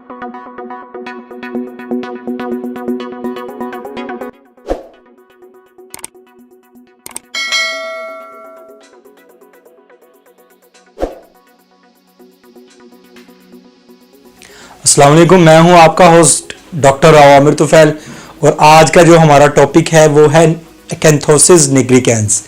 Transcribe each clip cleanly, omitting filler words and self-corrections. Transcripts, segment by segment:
अस्सलाम वालेकुम, मैं हूं आपका होस्ट डॉक्टर आमिर तुफैल और आज का जो हमारा टॉपिक है वो है एकेंथोसिस निग्रिकेंस।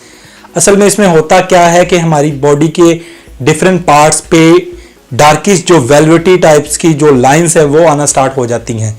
असल में इसमें होता क्या है कि हमारी बॉडी के डिफरेंट पार्ट्स पे डार्किश जो वेलवेटी टाइप्स की जो लाइंस है वो आना स्टार्ट हो जाती हैं।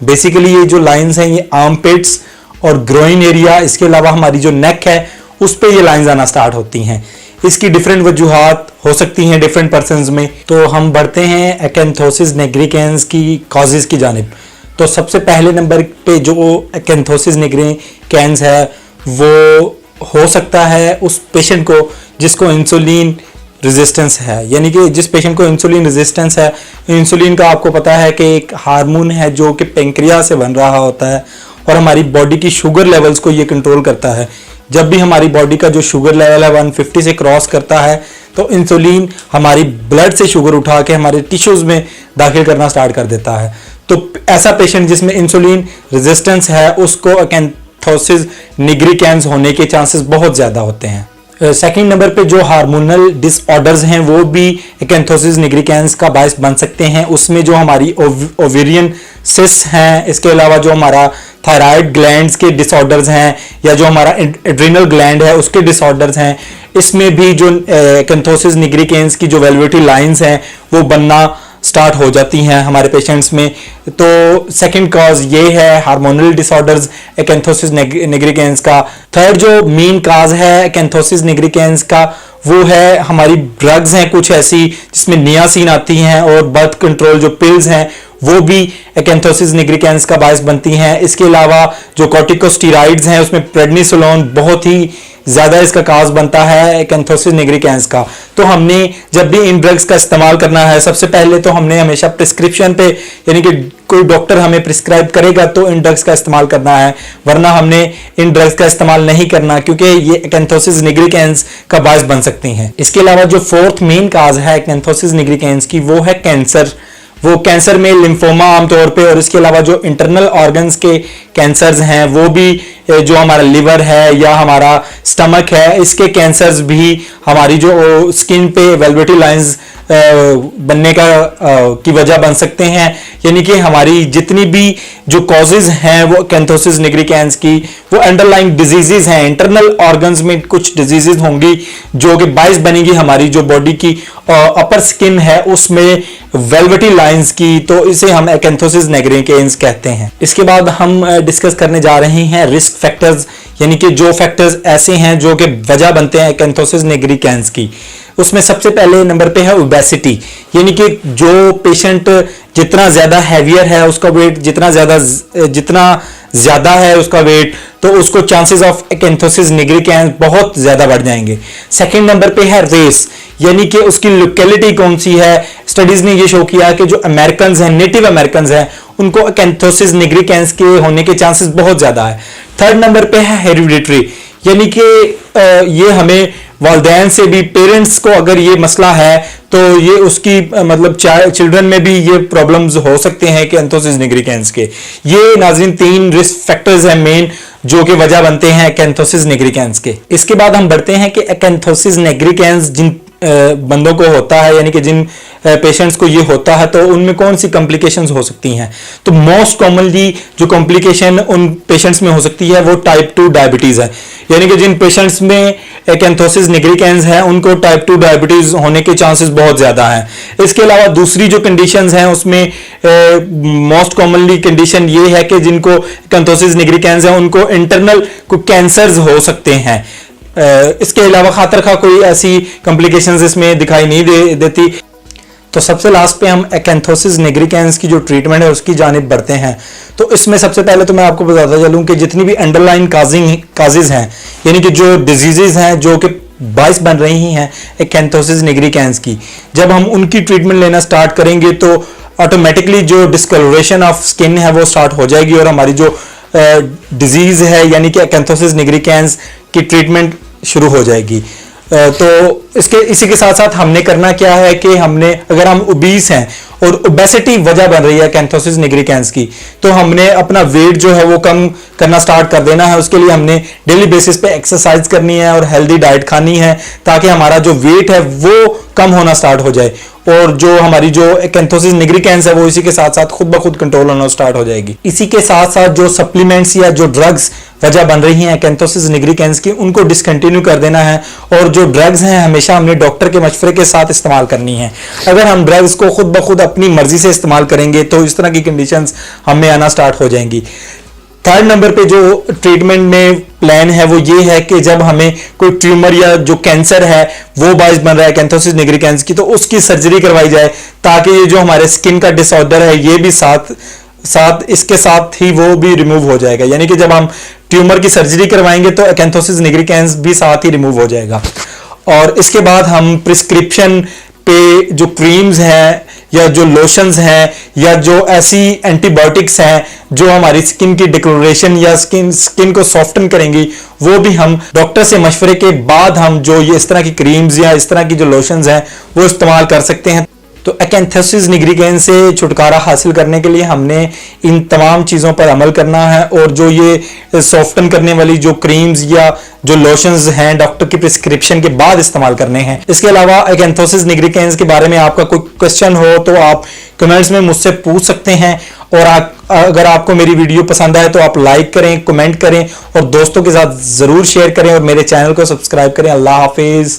बेसिकली ये जो लाइंस हैं ये आर्म पिट्स और ग्रोइन एरिया, इसके अलावा हमारी जो नेक है उस पे ये लाइंस आना स्टार्ट होती हैं। इसकी डिफरेंट वजूहात हो सकती हैं डिफरेंट पर्सन्स में। तो हम बढ़ते हैं एकेंथोसिस निग्रिकेंस की कॉजेज की जानिब। तो सबसे पहले नंबर पे जो एकेंथोसिस निग्रिकेंस है वो हो सकता है उस पेशेंट को जिसको इंसुलिन रेजिस्टेंस है, यानी कि जिस पेशेंट को इंसुलिन रेजिस्टेंस है। इंसुलिन का आपको पता है कि एक हार्मोन है जो कि पेंक्रिया से बन रहा होता है और हमारी बॉडी की शुगर लेवल्स को ये कंट्रोल करता है। जब भी हमारी बॉडी का जो शुगर लेवल है 150 से क्रॉस करता है तो इंसुलिन हमारी ब्लड से शुगर उठा के हमारे टिश्यूज में दाखिल करना स्टार्ट कर देता है। तो ऐसा पेशेंट जिसमें इंसुलिन रेजिस्टेंस है उसको एकेंथोसिस निग्रिकेंस होने के चांसेस बहुत ज्यादा होते हैं। सेकंड नंबर पे जो हार्मोनल डिसऑर्डर्स हैं वो भी एकेंथोसिस निग्रिकेंस का बायस बन सकते हैं। उसमें जो हमारी ओवेरियन सिस्ट हैं, इसके अलावा जो हमारा थायराइड ग्लैंड्स के डिसऑर्डर्स हैं या जो हमारा एड्रिनल ग्लैंड है उसके डिसऑर्डर्स हैं, इसमें भी जो एकेंथोसिस निग्रिकेंस की जो वेलवेटी लाइंस हैं वो बनना स्टार्ट हो जाती हैं हमारे पेशेंट्स में। तो सेकंड कॉज ये है हार्मोनल डिसऑर्डर्स एकेंथोसिस निग्रिकेंस का। थर्ड जो मेन कॉज है एकेंथोसिस निग्रिकेंस का वो है हमारी ड्रग्स हैं कुछ ऐसी जिसमें नियासिन आती हैं और बर्थ कंट्रोल जो पिल्स हैं वो भी एकेंथोसिस निग्रिकेंस का बायस बनती हैं। इसके अलावा जो कॉर्टिकोस्टेरॉइड्स हैं उसमें प्रेडनिसोलोन बहुत ही ज्यादा इसका काज बनता है एकेंथोसिस निग्रिकेंस का। तो हमने जब भी इन ड्रग्स का इस्तेमाल करना है सबसे पहले तो हमने हमेशा प्रिस्क्रिप्शन पे, यानी कि कोई डॉक्टर हमें प्रिस्क्राइब करेगा तो इन ड्रग्स का इस्तेमाल करना है, वरना हमने इन ड्रग्स का इस्तेमाल नहीं करना क्योंकि ये एकेंथोसिस निग्रिकेंस का बायस बन सकती हैं। इसके अलावा जो फोर्थ मेन काज है एकेंथोसिस निग्रिकेंस की वो है कैंसर। वो कैंसर में लिम्फोमा आमतौर पे और इसके अलावा जो इंटरनल ऑर्गन्स के कैंसर्स हैं वो भी, जो हमारा लिवर है या हमारा स्टमक है, इसके कैंसर्स भी हमारी जो स्किन पे वेलवेटी लाइंस बनने की वजह बन सकते हैं। यानी कि हमारी जितनी भी जो कॉजेज हैं वो एकेंथोसिस निग्रिकेंस की वो अंडरलाइंग डिजीजेज हैं, इंटरनल ऑर्गन्स में कुछ डिजीजेज होंगी जो कि बायस बनेगी हमारी जो बॉडी की अपर स्किन है उसमें वेलवेटी लाइंस की, तो इसे हम एकेंथोसिस निग्रिकेंस कहते हैं। इसके बाद हम डिस्कस करने जा रहे हैं रिस्क फैक्टर्स, यानी कि जो फैक्टर्स ऐसे हैं जो कि वजह बनते हैं एकेंथोसिस निग्रिकेंस की। उसमें सबसे पहले नंबर पे है ओबेसिटी, यानी कि जो पेशेंट जितना ज्यादा हैवियर है उसका वेट जितना ज्यादा है उसका वेट, तो उसको चांसेस ऑफ एकेंथोसिस निग्रिकेंस बहुत ज्यादा बढ़ जाएंगे। सेकंड नंबर पे है रेस, यानी कि उसकी लोकेलिटी कौन सी है। स्टडीज ने ये शो किया कि जो अमेरिकन हैं, नेटिव अमेरिकन हैं, उनको एकेंथोसिस निग्रिकेंस के होने के चांसेस बहुत ज्यादा है। थर्ड नंबर पे है हेरिडिटरी, यानी कि ये हमें वालिदैन से भी, पेरेंट्स को अगर ये मसला है तो ये उसकी मतलब चिल्ड्रन में भी ये प्रॉब्लम्स हो सकते हैं एकेंथोसिस निग्रिकेंस के। ये नाज़रीन 3 रिस्क फैक्टर्स हैं मेन जो कि वजह बनते हैं एकेंथोसिस निग्रिकेंस के। इसके बाद हम बढ़ते हैं कि एकेंथोसिस निग्रिकेंस जिन बंदों को होता है, यानी कि जिन पेशेंट्स को ये होता है तो उनमें कौन सी कॉम्प्लिकेशंस हो सकती हैं। तो मोस्ट कॉमनली जो कॉम्प्लिकेशन उन पेशेंट्स में हो सकती है वो टाइप 2 डायबिटीज है, यानी कि जिन पेशेंट्स में एकेंथोसिस निग्रिकेंस है उनको टाइप 2 डायबिटीज होने के चांसेस बहुत ज्यादा हैं। इसके अलावा दूसरी जो कंडीशंस हैं उसमें मोस्ट कॉमनली कंडीशन ये है कि जिनको एकेंथोसिस निग्रिकेंस है उनको इंटरनल कैंसर्स हो सकते हैं। इसके अलावा खातर खा कोई ऐसी कॉम्प्लिकेशंस इसमें दिखाई नहीं देती। तो सबसे लास्ट पे हम एकेंथोसिस निग्रिकेंस की जो ट्रीटमेंट है उसकी जानिब बढ़ते हैं। तो इसमें सबसे पहले तो मैं आपको बताता चलूं कि जितनी भी अंडरलाइन काजेज हैं, यानी कि जो डिजीजेज हैं जो कि बायस बन रही हैं एकेंथोसिस निग्रिकेंस की, जब हम उनकी ट्रीटमेंट लेना स्टार्ट करेंगे तो ऑटोमेटिकली जो डिस्कलरेशन ऑफ स्किन है वो स्टार्ट हो जाएगी और हमारी जो डिजीज है यानी कि एकेंथोसिस निग्रिकेंस की ट्रीटमेंट शुरू हो जाएगी। तो इसी के साथ साथ हमने करना क्या है कि हमने, अगर हम ओबीस हैं और ओबेसिटी वजह बन रही है कैंथोसिस निग्रिकेंस की, तो हमने अपना वेट जो है वो कम करना स्टार्ट कर देना है। उसके लिए हमने डेली बेसिस पे एक्सरसाइज करनी है और हेल्दी डाइट खानी है, ताकि हमारा जो वेट है वो कम होना स्टार्ट हो जाए और जो हमारी जो कैंथोसिस निग्रिकेंस है वो इसी के साथ साथ खुद ब खुद कंट्रोल होना स्टार्ट हो जाएगी। इसी के साथ साथ जो सप्लीमेंट्स या जो ड्रग्स वजह बन रही हैं कैंथोसिस निग्रिकेंस की, उनको डिसकंटिन्यू कर देना है और जो ड्रग्स हैं हमेशा हमने डॉक्टर के मशवरे के साथ इस्तेमाल करनी है। अगर हम ड्रग्स को खुद ब खुद अपनी मर्जी से इस्तेमाल करेंगे तो इस तरह की कंडीशंस हमें आना स्टार्ट हो जाएंगी। थर्ड नंबर पे जो ट्रीटमेंट में प्लान है वो ये है कि जब हमें कोई ट्यूमर या जो कैंसर है वो बाइस बन रहा है कैंथोसिस निग्रिकेंस की, तो उसकी सर्जरी करवाई जाए, ताकि ये जो हमारे स्किन का डिसऑर्डर है ये भी साथ इसके साथ ही वो भी रिमूव हो जाएगा। यानी कि जब हम ट्यूमर की सर्जरी करवाएंगे तो कैंथोसिस निग्रिकेंस भी साथ ही रिमूव हो जाएगा। और इसके बाद हम प्रिस्क्रिप्शन पे जो क्रीम्स हैं या जो लोशंस हैं या जो ऐसी एंटीबायोटिक्स हैं जो हमारी स्किन की डिक्लोरेशन या स्किन को सॉफ्टन करेंगी, वो भी हम डॉक्टर से मशवरे के बाद हम जो ये इस तरह की क्रीम्स या इस तरह की जो लोशंस हैं वो इस्तेमाल कर सकते हैं। तो कैंथोसिस निग्रिकेंस से छुटकारा हासिल करने के लिए हमने इन तमाम चीज़ों पर अमल करना है और जो ये सॉफ्टन करने वाली जो क्रीम्स या जो लोशंस हैं डॉक्टर की प्रिस्क्रिप्शन के बाद इस्तेमाल करने हैं। इसके अलावा कैंथोसिस निग्रिकेंस के बारे में आपका कोई क्वेश्चन हो तो आप कमेंट्स में मुझसे पूछ सकते हैं, और अगर आपको मेरी वीडियो पसंद आए तो आप लाइक करें, कमेंट करें और दोस्तों के साथ ज़रूर शेयर करें और मेरे चैनल को सब्सक्राइब करें। अल्लाह हाफिज़।